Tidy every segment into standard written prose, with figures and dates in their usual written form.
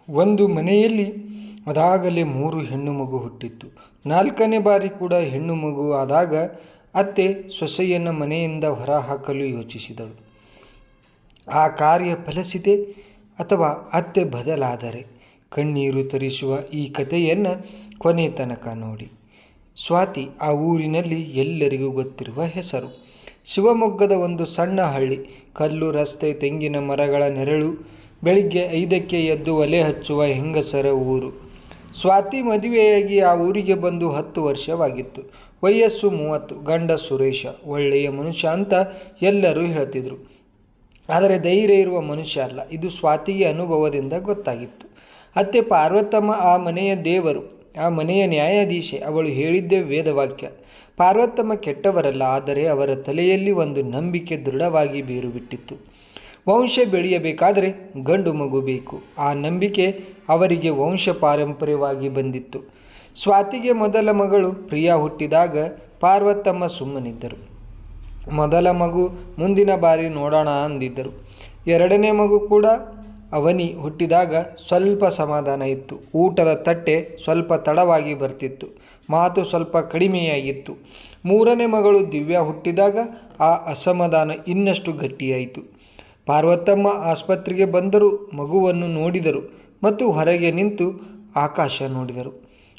ಒಂದು ಮನೆಯಲ್ಲಿ ಅದಾಗಲೇ 3 ಹೆಣ್ಣು ಮಗು ಹುಟ್ಟಿತ್ತು. 4ನೇ ಬಾರಿ ಕೂಡ ಹೆಣ್ಣು ಮಗು ಆದಾಗ ಅತ್ತೆ ಸೊಸೆಯನ್ನು ಮನೆಯಿಂದ ಹೊರಹಾಕಲು ಯೋಚಿಸಿದಳು. ಆ ಕಾರ್ಯ ಫಲಿಸಿದೆ ಅಥವಾ ಅತ್ತೆ ಬದಲಾದರೆ? ಕಣ್ಣೀರು ತರಿಸುವ ಈ ಕಥೆಯನ್ನು ಕೊನೆ ತನಕ ನೋಡಿ. ಸ್ವಾತಿ ಆ ಊರಿನಲ್ಲಿ ಎಲ್ಲರಿಗೂ ಗೊತ್ತಿರುವ ಹೆಸರು. ಶಿವಮೊಗ್ಗದ ಒಂದು ಸಣ್ಣ ಹಳ್ಳಿ. ಕಲ್ಲು ರಸ್ತೆ, ತೆಂಗಿನ ಮರಗಳ ನೆರಳು, ಬೆಳಿಗ್ಗೆ 5ಕ್ಕೆ ಎದ್ದು ಒಲೆ ಹಚ್ಚುವ ಹೆಂಗಸರ ಊರು. ಸ್ವಾತಿ ಮದುವೆಯಾಗಿ ಆ ಊರಿಗೆ ಬಂದು 10 ವರ್ಷವಾಗಿತ್ತು. ವಯಸ್ಸು 30. ಗಂಡ ಸುರೇಶ ಒಳ್ಳೆಯ ಮನುಷ್ಯ ಅಂತ ಎಲ್ಲರೂ ಹೇಳ್ತಿದ್ರು. ಆದರೆ ಧೈರ್ಯ ಇರುವ ಮನುಷ್ಯ ಅಲ್ಲ. ಇದು ಸ್ವಾತಿಗೆ ಅನುಭವದಿಂದ ಗೊತ್ತಾಗಿತ್ತು. ಅತ್ತೆ ಪಾರ್ವತಮ್ಮ ಆ ಮನೆಯ ದೇವರು, ಆ ಮನೆಯ ನ್ಯಾಯಾಧೀಶೆ. ಅವಳು ಹೇಳಿದ್ದೇ ವೇದವಾಕ್ಯ. ಪಾರ್ವತಮ್ಮ ಕೆಟ್ಟವರಲ್ಲ, ಆದರೆ ಅವರ ತಲೆಯಲ್ಲಿ ಒಂದು ನಂಬಿಕೆ ದೃಢವಾಗಿ ಬೇರು ಬಿಟ್ಟಿತ್ತು. ವಂಶ ಬೆಳೆಯಬೇಕಾದರೆ ಗಂಡು ಮಗು ಬೇಕು. ಆ ನಂಬಿಕೆ ಅವರಿಗೆ ವಂಶ ಪಾರಂಪರ್ಯವಾಗಿ ಬಂದಿತ್ತು. ಸ್ವಾತಿಗೆ ಮೊದಲ ಮಗಳು ಪ್ರಿಯಾ ಹುಟ್ಟಿದಾಗ ಪಾರ್ವತಮ್ಮ ಸುಮ್ಮನಿದ್ದರು. ಮೊದಲ ಮಗು ಮುಂದಿನ ಬಾರಿ ನೋಡೋಣ ಅಂದಿದ್ದರು. 2ನೇ ಮಗು ಕೂಡ ಅವನಿ ಹುಟ್ಟಿದಾಗ ಸ್ವಲ್ಪ ಸಮಾಧಾನ ಇತ್ತು. ಊಟದ ತಟ್ಟೆ ಸ್ವಲ್ಪ ತಡವಾಗಿ ಬರ್ತಿತ್ತು, ಮಾತು ಸ್ವಲ್ಪ ಕಡಿಮೆಯಾಗಿತ್ತು. 3ನೇ ಮಗಳು ದಿವ್ಯಾ ಹುಟ್ಟಿದಾಗ ಆ ಅಸಮಾಧಾನ ಇನ್ನಷ್ಟು ಗಟ್ಟಿಯಾಯಿತು. ಪಾರ್ವತಮ್ಮ ಆಸ್ಪತ್ರೆಗೆ ಬಂದರು, ಮಗುವನ್ನು ನೋಡಿದರು ಮತ್ತು ಹೊರಗೆ ನಿಂತು ಆಕಾಶ ನೋಡಿದರು.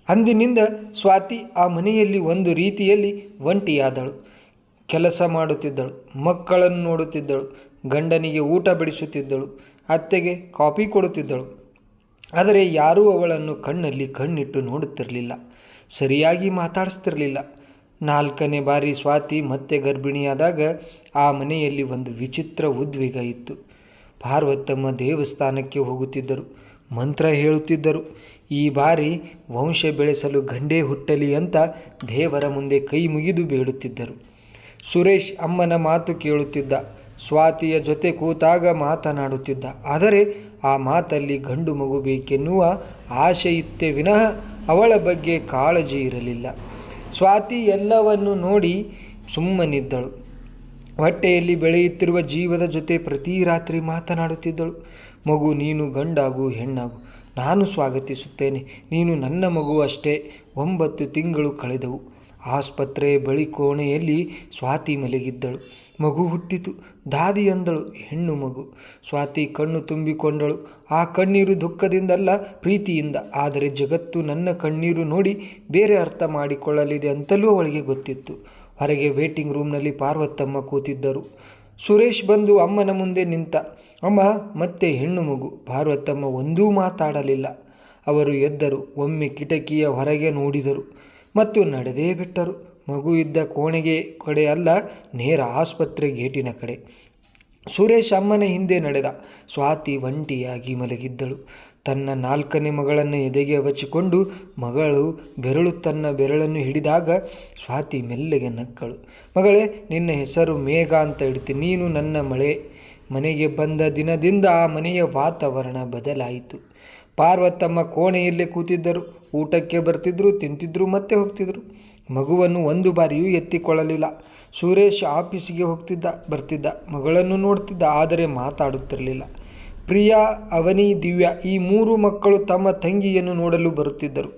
ಅಂದಿನಿಂದ ಸ್ವಾತಿ ಆ ಮನೆಯಲ್ಲಿ ಒಂದು ರೀತಿಯಲ್ಲಿ ಒಂಟಿಯಾದಳು. ಕೆಲಸ ಮಾಡುತ್ತಿದ್ದಳು, ಮಕ್ಕಳನ್ನು ನೋಡುತ್ತಿದ್ದಳು, ಗಂಡನಿಗೆ ಊಟ ಬಡಿಸುತ್ತಿದ್ದಳು, ಅತ್ತೆಗೆ ಕಾಫಿ ಕೊಡುತ್ತಿದ್ದಳು. ಆದರೆ ಯಾರೂ ಅವಳನ್ನು ಕಣ್ಣಲ್ಲಿ ಕಣ್ಣಿಟ್ಟು ನೋಡುತ್ತಿರಲಿಲ್ಲ, ಸರಿಯಾಗಿ ಮಾತಾಡಿಸ್ತಿರಲಿಲ್ಲ. 4ನೇ ಬಾರಿ ಸ್ವಾತಿ ಮತ್ತೆ ಗರ್ಭಿಣಿಯಾದಾಗ ಆ ಮನೆಯಲ್ಲಿ ಒಂದು ವಿಚಿತ್ರ ಉದ್ವೇಗ ಇತ್ತು. ಪಾರ್ವತಮ್ಮ ದೇವಸ್ಥಾನಕ್ಕೆ ಹೋಗುತ್ತಿದ್ದರು, ಮಂತ್ರ ಹೇಳುತ್ತಿದ್ದರು. ಈ ಬಾರಿ ವಂಶ ಬೆಳೆಸಲು ಗಂಡೇ ಹುಟ್ಟಲಿ ಅಂತ ದೇವರ ಮುಂದೆ ಕೈ ಮುಗಿದು ಬೇಡುತ್ತಿದ್ದರು. ಸುರೇಶ್ ಅಮ್ಮನ ಮಾತು ಕೇಳುತ್ತಿದ್ದ. ಸ್ವಾತಿಯ ಜೊತೆ ಕೂತಾಗ ಮಾತನಾಡುತ್ತಿದ್ದ. ಆದರೆ ಆ ಮಾತಲ್ಲಿ ಗಂಡು ಮಗು ಬೇಕೆನ್ನುವ ಆಶೆ ಇತ್ತೇ ವಿನಃ ಅವಳ ಬಗ್ಗೆ ಕಾಳಜಿ ಇರಲಿಲ್ಲ. ಸ್ವಾತಿ ಎಲ್ಲವನ್ನು ನೋಡಿ ಸುಮ್ಮನಿದ್ದಳು. ಹೊಟ್ಟೆಯಲ್ಲಿ ಬೆಳೆಯುತ್ತಿರುವ ಜೀವದ ಜೊತೆ ಪ್ರತಿ ರಾತ್ರಿ ಮಾತನಾಡುತ್ತಿದ್ದಳು. ಮಗು, ನೀನು ಗಂಡಾಗು ಹೆಣ್ಣಾಗು, ನಾನು ಸ್ವಾಗತಿಸುತ್ತೇನೆ. ನೀನು ನನ್ನ ಮಗು ಅಷ್ಟೇ. 9 ತಿಂಗಳು ಕಳೆದವು. ಆಸ್ಪತ್ರೆಯ ಬಳಿ ಕೋಣೆಯಲ್ಲಿ ಸ್ವಾತಿ ಮಲಗಿದ್ದಳು. ಮಗು ಹುಟ್ಟಿತು. ದಾದಿ ಅಂದಳು, ಹೆಣ್ಣು ಮಗು. ಸ್ವಾತಿ ಕಣ್ಣು ತುಂಬಿಕೊಂಡಳು. ಆ ಕಣ್ಣೀರು ದುಃಖದಿಂದಲ್ಲ, ಪ್ರೀತಿಯಿಂದ. ಆದರೆ ಜಗತ್ತು ನನ್ನ ಕಣ್ಣೀರು ನೋಡಿ ಬೇರೆ ಅರ್ಥ ಮಾಡಿಕೊಳ್ಳಲಿದೆ ಅಂತಲೂ ಅವಳಿಗೆ ಗೊತ್ತಿತ್ತು. ಹೊರಗೆ ವೇಟಿಂಗ್ ರೂಮ್ನಲ್ಲಿ ಪಾರ್ವತಮ್ಮ ಕೂತಿದ್ದರು. ಸುರೇಶ್ ಬಂದು ಅಮ್ಮನ ಮುಂದೆ ನಿಂತ. ಅಮ್ಮ, ಮತ್ತೆ ಹೆಣ್ಣು ಮಗು. ಪಾರ್ವತಮ್ಮ ಒಂದೂ ಮಾತಾಡಲಿಲ್ಲ. ಅವರು ಎದ್ದರು. ಒಮ್ಮೆ ಕಿಟಕಿಯ ಹೊರಗೆ ನೋಡಿದರು ಮತ್ತು ನಡೆದೇ ಬಿಟ್ಟರು. ಮಗು ಇದ್ದ ಕೋಣೆಗೆ ಕಡೆ ಅಲ್ಲ, ನೇರ ಆಸ್ಪತ್ರೆ ಗೇಟಿನ ಕಡೆ. ಸುರೇಶ್ ಅಮ್ಮನ ಹಿಂದೆ ನಡೆದ. ಸ್ವಾತಿ ಒಂಟಿಯಾಗಿ ಮಲಗಿದ್ದಳು. ತನ್ನ 4ನೇ ಮಗಳನ್ನು ಎದೆಗೆ ಹಚ್ಚಿಕೊಂಡು ಮಗಳು ಬೆರಳು ತನ್ನ ಬೆರಳನ್ನು ಹಿಡಿದಾಗ ಸ್ವಾತಿ ಮೆಲ್ಲಗೆ ನಕ್ಕಳು. ಮಗಳೇ, ನಿನ್ನ ಹೆಸರು ಮೇಘ ಅಂತ ಇಡ್ತೀನಿ. ನೀನು ನನ್ನ ಮಳೆ. ಮನೆಗೆ ಬಂದ ದಿನದಿಂದ ಆ ಮನೆಯ ವಾತಾವರಣ ಬದಲಾಯಿತು. ಪಾರ್ವತಮ್ಮ ಕೋಣೆಯಲ್ಲೇ ಕೂತಿದ್ದರು. ಊಟಕ್ಕೆ ಬರ್ತಿದ್ರು, ತಿಂತಿದ್ರು, ಮತ್ತೆ ಹೋಗ್ತಿದ್ರು. ಮಗುವನ್ನು ಒಂದು ಬಾರಿಯೂ ಎತ್ತಿಕೊಳ್ಳಲಿಲ್ಲ. ಸುರೇಶ್ ಆಫೀಸಿಗೆ ಬರ್ತಿದ್ದ, ಮಗಳನ್ನು ನೋಡ್ತಿದ್ದ, ಆದರೆ ಮಾತಾಡುತ್ತಿರಲಿಲ್ಲ. ಪ್ರಿಯಾ, ಅವನಿ, ದಿವ್ಯಾ ಈ 3 ಮಕ್ಕಳು ತಮ್ಮ ತಂಗಿಯನ್ನು ನೋಡಲು ಬರುತ್ತಿದ್ದರು.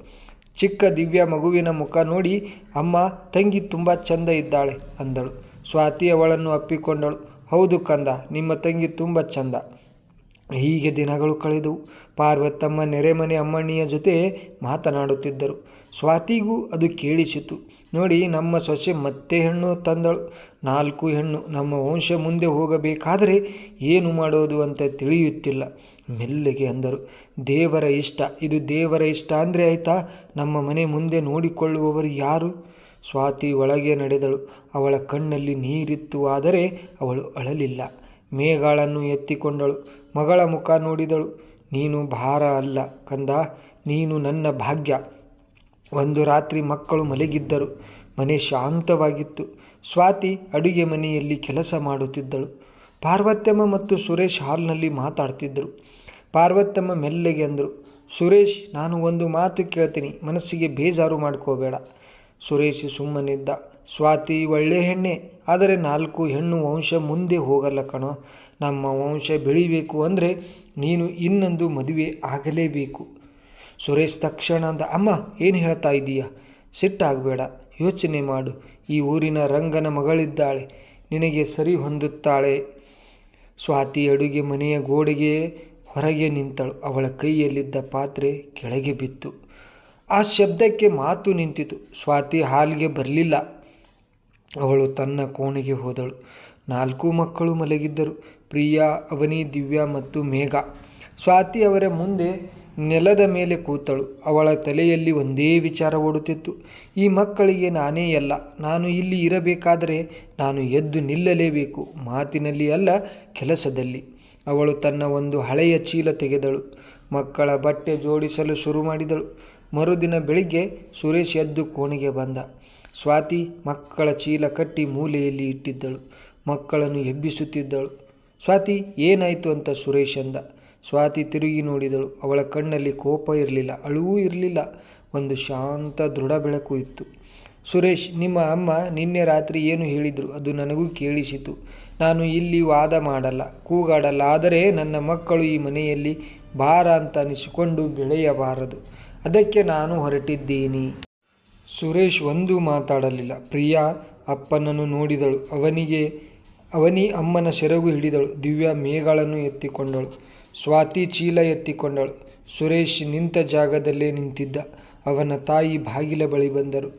ಚಿಕ್ಕ ದಿವ್ಯಾ ಮಗುವಿನ ಮುಖ ನೋಡಿ, ಅಮ್ಮ, ತಂಗಿ ತುಂಬ ಚಂದ ಇದ್ದಾಳೆ ಅಂದಳು. ಸ್ವಾತಿ ಅವಳನ್ನು ಅಪ್ಪಿಕೊಂಡಳು. ಹೌದು ಕಂದ, ನಿಮ್ಮ ತಂಗಿ ತುಂಬ ಚಂದ. ಹೀಗೆ ದಿನಗಳು ಕಳೆದವು. ಪಾರ್ವತಮ್ಮ ನೆರೆಮನೆ ಅಮ್ಮಣ್ಣಿಯ ಜೊತೆ ಮಾತನಾಡುತ್ತಿದ್ದರು. ಸ್ವಾತಿಗೂ ಅದು ಕೇಳಿಸಿತು. ನೋಡಿ, ನಮ್ಮ ಸೊಸೆ ಮತ್ತೆ ಹೆಣ್ಣು ತಂದಳು. 4 ಹೆಣ್ಣು. ನಮ್ಮ ವಂಶ ಮುಂದೆ ಹೋಗಬೇಕಾದರೆ ಏನು ಮಾಡೋದು ಅಂತ ತಿಳಿಯುತ್ತಿಲ್ಲ. ಮೆಲ್ಲಗೆ ಅಂದರು. ದೇವರ ಇಷ್ಟ. ಇದು ದೇವರ ಇಷ್ಟ ಅಂದರೆ ಆಯಿತಾ? ನಮ್ಮ ಮನೆ ಮುಂದೆ ನೋಡಿಕೊಳ್ಳುವವರು ಯಾರು? ಸ್ವಾತಿ ಒಳಗೆ ನಡೆದಳು. ಅವಳ ಕಣ್ಣಲ್ಲಿ ನೀರಿತ್ತು, ಆದರೆ ಅವಳು ಅಳಲಿಲ್ಲ. ಮೇಘಗಳನ್ನು ಎತ್ತಿಕೊಂಡಳು. ಮಗಳ ಮುಖ ನೋಡಿದಳು. ನೀನು ಭಾರ ಅಲ್ಲ ಕಂದ, ನೀನು ನನ್ನ ಭಾಗ್ಯ. ಒಂದು ರಾತ್ರಿ ಮಕ್ಕಳು ಮಲಗಿದ್ದರು. ಮನೆ ಶಾಂತವಾಗಿತ್ತು. ಸ್ವಾತಿ ಅಡುಗೆ ಮನೆಯಲ್ಲಿ ಕೆಲಸ ಮಾಡುತ್ತಿದ್ದಳು. ಪಾರ್ವತಮ್ಮ ಮತ್ತು ಸುರೇಶ್ ಹಾಲ್ನಲ್ಲಿ ಮಾತಾಡ್ತಿದ್ದರು. ಪಾರ್ವತಮ್ಮ ಮೆಲ್ಲಗೆ ಅಂದರು, ಸುರೇಶ್, ನಾನು ಒಂದು ಮಾತು ಕೇಳ್ತೀನಿ, ಮನಸ್ಸಿಗೆ ಬೇಜಾರು ಮಾಡ್ಕೋಬೇಡ. ಸುರೇಶ್ ಸುಮ್ಮನಿದ್ದ. ಸ್ವಾತಿ ಒಳ್ಳೆ ಹೆಣ್ಣೆ, ಆದರೆ 4 ಹೆಣ್ಣು ವಂಶ ಮುಂದೆ ಹೋಗಲ್ಲ ಕಣೋ. ನಮ್ಮ ವಂಶ ಬೆಳಿಬೇಕು ಅಂದರೆ ನೀನು ಇನ್ನೊಂದು ಮದುವೆ ಆಗಲೇಬೇಕು. ಸುರೇಶ್ ತಕ್ಷಣ ಅಂದ, ಅಮ್ಮ ಏನು ಹೇಳ್ತಾ ಇದ್ದೀಯ? ಸಿಟ್ಟಾಗಬೇಡ, ಯೋಚನೆ ಮಾಡು. ಈ ಊರಿನ ರಂಗನ ಮಗಳಿದ್ದಾಳೆ, ನಿನಗೆ ಸರಿ ಹೊಂದುತ್ತಾಳೆ. ಸ್ವಾತಿ ಅಡುಗೆ ಮನೆಯ ಗೋಡೆಗೆ ಹೊರಗೆ ನಿಂತಳು. ಅವಳ ಕೈಯಲ್ಲಿದ್ದ ಪಾತ್ರೆ ಕೆಳಗೆ ಬಿತ್ತು. ಆ ಶಬ್ದಕ್ಕೆ ಮಾತು ನಿಂತಿತು. ಸ್ವಾತಿ ಹಾಲಿಗೆ ಬರಲಿಲ್ಲ. ಅವಳು ತನ್ನ ಕೋಣೆಗೆ ಹೋದಳು. 4 ಮಕ್ಕಳು ಮಲಗಿದ್ದರು. ಪ್ರಿಯಾ, ಅವನಿ, ದಿವ್ಯಾ ಮತ್ತು ಮೇಘ. ಸ್ವಾತಿ ಅವರ ಮುಂದೆ ನೆಲದ ಮೇಲೆ ಕೂತಳು. ಅವಳ ತಲೆಯಲ್ಲಿ ಒಂದೇ ವಿಚಾರ ಓಡುತ್ತಿತ್ತು. ಈ ಮಕ್ಕಳಿಗೆ ನಾನೇ ಎಲ್ಲ. ನಾನು ಇಲ್ಲಿ ಇರಬೇಕಾದರೆ ನಾನು ಎದ್ದು ನಿಲ್ಲಲೇಬೇಕು, ಮಾತಿನಲ್ಲಿ ಅಲ್ಲ, ಕೆಲಸದಲ್ಲಿ. ಅವಳು ತನ್ನ ಒಂದು ಹಳೆಯ ಚೀಲ ತೆಗೆದಳು. ಮಕ್ಕಳ ಬಟ್ಟೆ ಜೋಡಿಸಲು ಶುರು ಮಾಡಿದಳು. ಮರುದಿನ ಬೆಳಿಗ್ಗೆ ಸುರೇಶ್ ಎದ್ದು ಕೋಣೆಗೆ ಬಂದ. ಸ್ವಾತಿ ಮಕ್ಕಳ ಚೀಲ ಕಟ್ಟಿ ಮೂಲೆಯಲ್ಲಿ ಇಟ್ಟಿದ್ದಳು. ಮಕ್ಕಳನ್ನು ಎಬ್ಬಿಸುತ್ತಿದ್ದಳು. ಸ್ವಾತಿ, ಏನಾಯಿತು ಅಂತ ಸುರೇಶ್ ಅಂದ. ಸ್ವಾತಿ ತಿರುಗಿ ನೋಡಿದಳು. ಅವಳ ಕಣ್ಣಲ್ಲಿ ಕೋಪ ಇರಲಿಲ್ಲ, ಅಳುವೂ ಇರಲಿಲ್ಲ. ಒಂದು ಶಾಂತ ದೃಢ ಬೆಳಕು ಇತ್ತು. ಸುರೇಶ್, ನಿಮ್ಮ ಅಮ್ಮ ನಿನ್ನೆ ರಾತ್ರಿ ಏನು ಹೇಳಿದರು ಅದು ನನಗೂ ಕೇಳಿಸಿತು. ನಾನು ಇಲ್ಲಿ ವಾದ ಮಾಡಲ್ಲ, ಕೂಗಾಡಲ್ಲ, ಆದರೆ ನನ್ನ ಮಕ್ಕಳು ಈ ಮನೆಯಲ್ಲಿ ಭಾರ ಅಂತ ಅನಿಸಿಕೊಂಡು ಬೆಳೆಯಬಾರದು. ಅದಕ್ಕೆ ನಾನು ಹೊರಟಿದ್ದೀನಿ. ಸುರೇಶ್ ಒಂದೂ ಮಾತಾಡಲಿಲ್ಲ. ಪ್ರಿಯಾ ಅಪ್ಪನನ್ನು ನೋಡಿದಳು. ಅವನಿ ಅಮ್ಮನ ಸೆರಗು ಹಿಡಿದಳು. ದಿವ್ಯಾ ಮೇಘಳನ್ನು ಎತ್ತಿಕೊಂಡಳು. ಸ್ವಾತಿ ಚೀಲ ಎತ್ತಿಕೊಂಡಳು. ಸುರೇಶ್ ನಿಂತ ಜಾಗದಲ್ಲೇ ನಿಂತಿದ್ದ. ಅವನ ತಾಯಿ ಬಾಗಿಲ ಬಳಿ ಬಂದರು.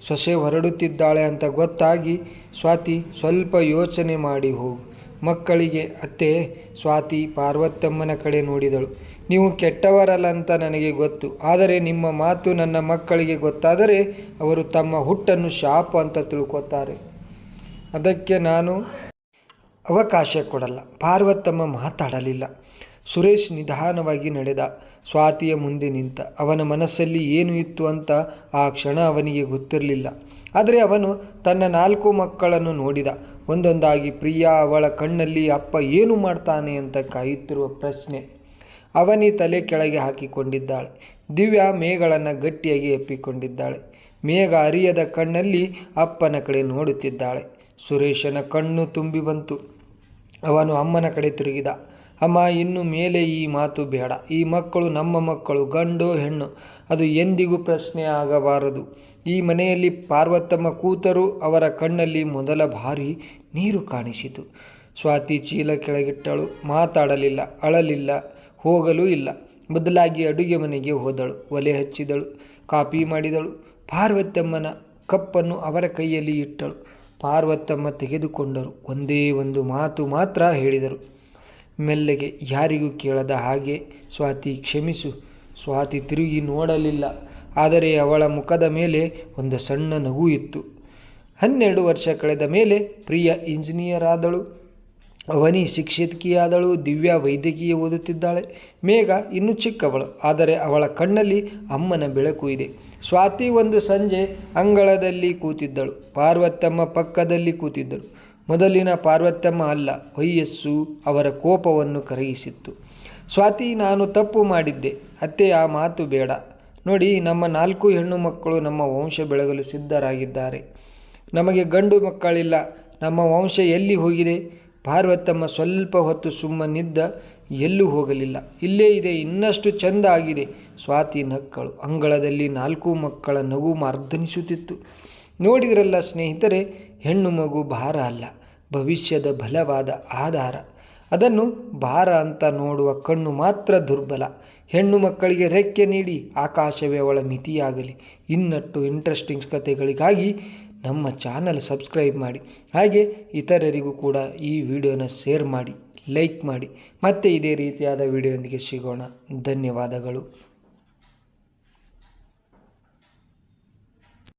ಸೊಸೆ ಹೊರಡುತ್ತಿದ್ದಾಳೆ ಅಂತ ಗೊತ್ತಾಗಿ, ಸ್ವಾತಿ ಸ್ವಲ್ಪ ಯೋಚನೆ ಮಾಡಿ ಹೋಗು. ಮಕ್ಕಳಿಗೆ ಅತ್ತೆ. ಸ್ವಾತಿ ಪಾರ್ವತಮ್ಮನ ಕಡೆ ನೋಡಿದಳು. ನೀವು ಕೆಟ್ಟವರಲ್ಲ ಅಂತ ನನಗೆ ಗೊತ್ತು, ಆದರೆ ನಿಮ್ಮ ಮಾತು ನನ್ನ ಮಕ್ಕಳಿಗೆ ಗೊತ್ತಾದರೆ ಅವರು ತಮ್ಮ ಹುಟ್ಟನ್ನು ಶಾಪ ಅಂತ ತಿಳ್ಕೊತಾರೆ. ಅದಕ್ಕೆ ನಾನು ಅವಕಾಶ ಕೊಡಲ್ಲ. ಪಾರ್ವತಮ್ಮ ಮಾತಾಡಲಿಲ್ಲ. ಸುರೇಶ್ ನಿಧಾನವಾಗಿ ನಡೆದ. ಸ್ವಾತಿಯ ಮುಂದೆ ನಿಂತ. ಅವನ ಮನಸ್ಸಲ್ಲಿ ಏನು ಇತ್ತು ಅಂತ ಆ ಕ್ಷಣ ಅವನಿಗೆ ಗೊತ್ತಿರಲಿಲ್ಲ. ಆದರೆ ಅವನು ತನ್ನ 4 ಮಕ್ಕಳನ್ನು ನೋಡಿದ. ಒಂದೊಂದಾಗಿ ಪ್ರಿಯಾ ಅವಳ ಕಣ್ಣಲ್ಲಿ ಅಪ್ಪ ಏನು ಮಾಡ್ತಾನೆ ಅಂತ ಕಾಯುತ್ತಿರುವ ಪ್ರಶ್ನೆ. ಅವನಿ ತಲೆ ಕೆಳಗೆ ಹಾಕಿಕೊಂಡಿದ್ದಾಳೆ. ದಿವ್ಯಾ ಮೇಘಳನ್ನು ಗಟ್ಟಿಯಾಗಿ ಎಪ್ಪಿಕೊಂಡಿದ್ದಾಳೆ. ಮೇಘ ಅರಿಯದ ಕಣ್ಣಲ್ಲಿ ಅಪ್ಪನ ಕಡೆ ನೋಡುತ್ತಿದ್ದಾಳೆ. ಸುರೇಶನ ಕಣ್ಣು ತುಂಬಿ ಬಂತು. ಅವನು ಅಮ್ಮನ ಕಡೆ ತಿರುಗಿದ. ಅಮ್ಮ, ಇನ್ನು ಮೇಲೆ ಈ ಮಾತು ಬೇಡ. ಈ ಮಕ್ಕಳು ನಮ್ಮ ಮಕ್ಕಳು, ಗಂಡು ಹೆಣ್ಣು ಅದು ಎಂದಿಗೂ ಪ್ರಶ್ನೆ ಆಗಬಾರದು. ಈ ಮನೆಯಲ್ಲಿ ಪಾರ್ವತಮ್ಮ ಕೂತರು. ಅವರ ಕಣ್ಣಲ್ಲಿ ಮೊದಲ ಬಾರಿ ನೀರು ಕಾಣಿಸಿತು. ಸ್ವಾತಿ ಚೀಲ ಕೆಳಗಿಟ್ಟಳು. ಮಾತಾಡಲಿಲ್ಲ, ಅಳಲಿಲ್ಲ, ಹೋಗಲೂ ಇಲ್ಲ. ಬದಲಾಗಿ ಅಡುಗೆ ಮನೆಗೆ ಹೋದಳು. ಒಲೆ ಹಚ್ಚಿದಳು, ಕಾಫಿ ಮಾಡಿದಳು. ಪಾರ್ವತಮ್ಮನ ಕಪ್ಪನ್ನು ಅವರ ಕೈಯಲ್ಲಿ ಇಟ್ಟಳು. ಪಾರ್ವತಮ್ಮ ತೆಗೆದುಕೊಂಡರು. ಒಂದೇ ಒಂದು ಮಾತು ಮಾತ್ರ ಹೇಳಿದರು, ಮೆಲ್ಲಗೆ, ಯಾರಿಗೂ ಕೇಳದ ಹಾಗೆ. ಸ್ವಾತಿ, ಕ್ಷಮಿಸು. ಸ್ವಾತಿ ತಿರುಗಿ ನೋಡಲಿಲ್ಲ. ಆದರೆ ಅವಳ ಮುಖದ ಮೇಲೆ ಒಂದು ಸಣ್ಣ ನಗು ಇತ್ತು. 12 ವರ್ಷ ಕಳೆದ ಮೇಲೆ ಪ್ರಿಯಾ ಇಂಜಿನಿಯರ್ ಆದಳು. ಅವನಿ ಶಿಕ್ಷಕಿಯಾದಳು. ದಿವ್ಯಾ ವೈದ್ಯಕೀಯ ಓದುತ್ತಿದ್ದಾಳೆ. ಮೇಘ ಇನ್ನೂ ಚಿಕ್ಕವಳು, ಆದರೆ ಅವಳ ಕಣ್ಣಲ್ಲಿ ಅಮ್ಮನ ಬೆಳಕು ಇದೆ. ಸ್ವಾತಿ ಒಂದು ಸಂಜೆ ಅಂಗಳದಲ್ಲಿ ಕೂತಿದ್ದಳು. ಪಾರ್ವತಮ್ಮ ಪಕ್ಕದಲ್ಲಿ ಕೂತಿದ್ದಳು. ಮೊದಲಿನ ಪಾರ್ವತಮ್ಮ ಅಲ್ಲ, ವಯಸ್ಸು ಅವರ ಕೋಪವನ್ನು ಕರಗಿಸಿತ್ತು. ಸ್ವಾತಿ, ನಾನು ತಪ್ಪು ಮಾಡಿದ್ದೆ ಅತ್ತೆ, ಆ ಮಾತು ಬೇಡ. ನೋಡಿ, ನಮ್ಮ 4 ಹೆಣ್ಣು ಮಕ್ಕಳು ನಮ್ಮ ವಂಶ ಬೆಳಗಲು ಸಿದ್ಧರಾಗಿದ್ದಾರೆ. ನಮಗೆ ಗಂಡು ಮಕ್ಕಳಿಲ್ಲ. ನಮ್ಮ ವಂಶ ಎಲ್ಲಿ ಹೋಗಿದೆ? ಪಾರ್ವತಮ್ಮ ಸ್ವಲ್ಪ ಹೊತ್ತು ಸುಮ್ಮನಿದ್ದ. ಎಲ್ಲೂ ಹೋಗಲಿಲ್ಲ, ಇಲ್ಲೇ ಇದೆ, ಇನ್ನಷ್ಟು ಚೆಂದ ಆಗಿದೆ. ಸ್ವಾತಿ ನಕ್ಕಳು. ಅಂಗಳದಲ್ಲಿ 4 ಮಕ್ಕಳ ನಗು ಮಾರ್ಧನಿಸುತ್ತಿತ್ತು. ನೋಡಿದ್ರಲ್ಲ ಸ್ನೇಹಿತರೆ, ಹೆಣ್ಣು ಮಗು ಭಾರ ಅಲ್ಲ, ಭವಿಷ್ಯದ ಬಲವಾದ ಆಧಾರ. ಅದನ್ನು ಭಾರ ಅಂತ ನೋಡುವ ಕಣ್ಣು ಮಾತ್ರ ದುರ್ಬಲ. ಹೆಣ್ಣು ಮಕ್ಕಳಿಗೆ ರೆಕ್ಕೆ ನೀಡಿ ಆಕಾಶವೇ ಅವಳ ಮಿತಿಯಾಗಲಿ. ಇನ್ನಷ್ಟು ಇಂಟ್ರೆಸ್ಟಿಂಗ್ ಕಥೆಗಳಿಗಾಗಿ ನಮ್ಮ ಚಾನಲ್ ಸಬ್ಸ್ಕ್ರೈಬ್ ಮಾಡಿ. ಹಾಗೆ ಇತರರಿಗೂ ಕೂಡ ಈ ವಿಡಿಯೋನ ಶೇರ್ ಮಾಡಿ, ಲೈಕ್ ಮಾಡಿ. ಮತ್ತೆ ಇದೇ ರೀತಿಯಾದ ವಿಡಿಯೋದೊಂದಿಗೆ ಸಿಗೋಣ. ಧನ್ಯವಾದಗಳು.